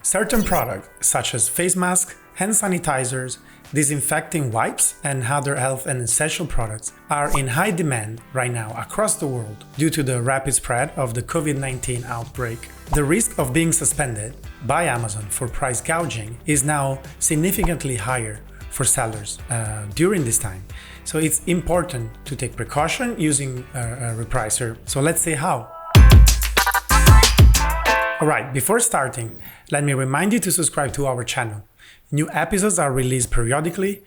Certain products, such as face masks, hand sanitizers, disinfecting wipes, and other health and essential products, are in high demand right now across the world due to the rapid spread of the COVID-19 outbreak. The risk of being suspended by Amazon for price gouging is now significantly higher for sellers during this time. So it's important to take precaution using a Repricer. So let's see how. Alright, before starting, let me remind you to subscribe to our channel. New episodes are released periodically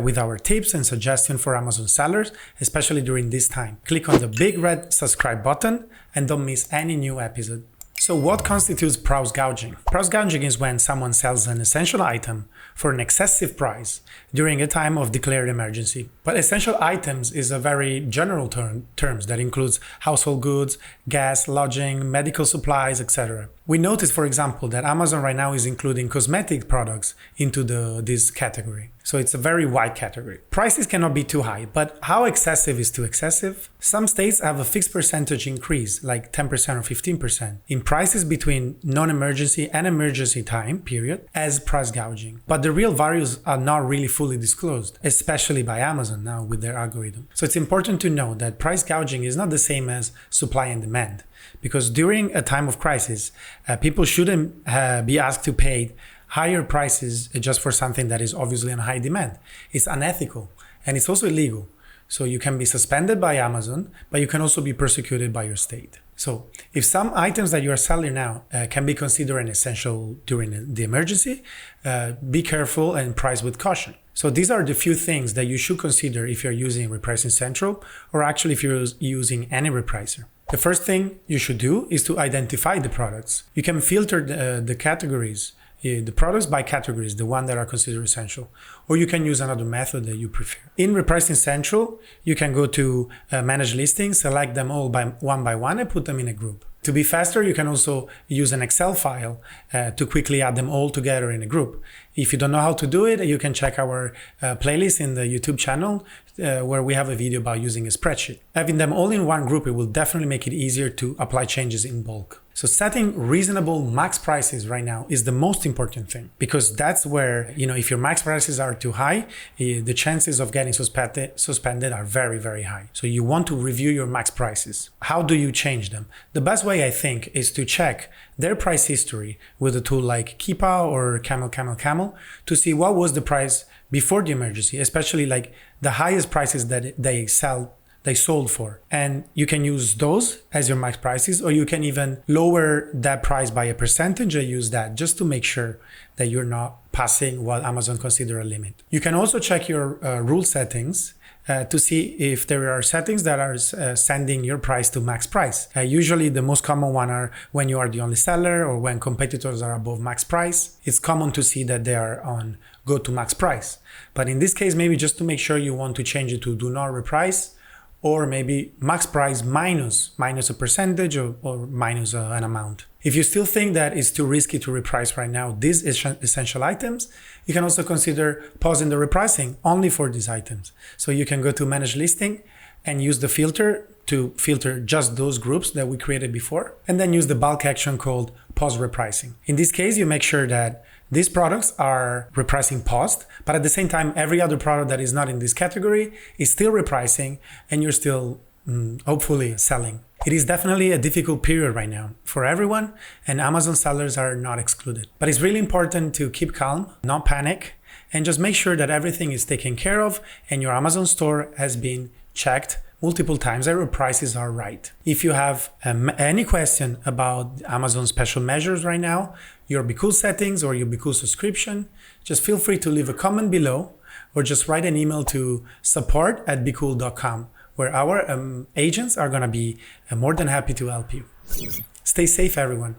with our tips and suggestions for Amazon sellers, especially during this time. Click on the big red subscribe button and don't miss any new episode. So what constitutes price gouging? Price gouging is when someone sells an essential item for an excessive price during a time of declared emergency. But essential items is a very general terms that includes household goods, gas, lodging, medical supplies, etc. We notice, for example, that Amazon right now is including cosmetic products into this category. So it's a very wide category. Prices cannot be too high, but how excessive is too excessive? Some states have a fixed percentage increase, like 10% or 15%, in prices between non-emergency and emergency time period as price gouging. But the real values are not really fully disclosed, especially by Amazon now with their algorithm. So it's important to know that price gouging is not the same as supply and demand, because during a time of crisis, people shouldn't be asked to pay higher prices just for something that is obviously in high demand. It's unethical and it's also illegal. So you can be suspended by Amazon, but you can also be persecuted by your state. So if some items that you are selling now can be considered an essential during the emergency, be careful and price with caution. So these are the few things that you should consider if you're using Repricing Central, or actually if you're using any Repricer. The first thing you should do is to identify the products. You can filter the categories, the products by categories, the one that are considered essential, or you can use another method that you prefer. In Repricing Central, you can go to Manage Listings, select them all by one and put them in a group. To be faster, you can also use an Excel file to quickly add them all together in a group. If you don't know how to do it, you can check our playlist in the YouTube channel where we have a video about using a spreadsheet. Having them all in one group, it will definitely make it easier to apply changes in bulk. So setting reasonable max prices right now is the most important thing, because that's where, if your max prices are too high, the chances of getting suspended are very, very high. So you want to review your max prices. How do you change them? The best way, I think, is to check their price history with a tool like Keepa or Camel to see what was the price before the emergency, especially like the highest prices that they sold for. And you can use those as your max prices, or you can even lower that price by a percentage and use that just to make sure that you're not passing what Amazon consider a limit. You can also check your rule settings to see if there are settings that are sending your price to max price. Usually the most common one are when you are the only seller or when competitors are above max price. It's common to see that they are on go to max price. But in this case, maybe just to make sure you want to change it to do not reprice, or maybe max price minus a percentage or minus an amount. If you still think that it's too risky to reprice right now these essential items, you can also consider pausing the repricing only for these items. So you can go to Manage Listing and use the filter to filter just those groups that we created before, and then use the bulk action called Pause Repricing. In this case, you make sure that these products are repricing paused, but at the same time, every other product that is not in this category is still repricing, and you're still hopefully selling. It is definitely a difficult period right now for everyone, and Amazon sellers are not excluded. But it's really important to keep calm, not panic, and just make sure that everything is taken care of and your Amazon store has been checked multiple times that your prices are right. If you have any question about Amazon special measures right now, your BQool settings or your BQool subscription, just feel free to leave a comment below or just write an email to support@bqool.com, where our agents are going to be more than happy to help you. Stay safe, everyone.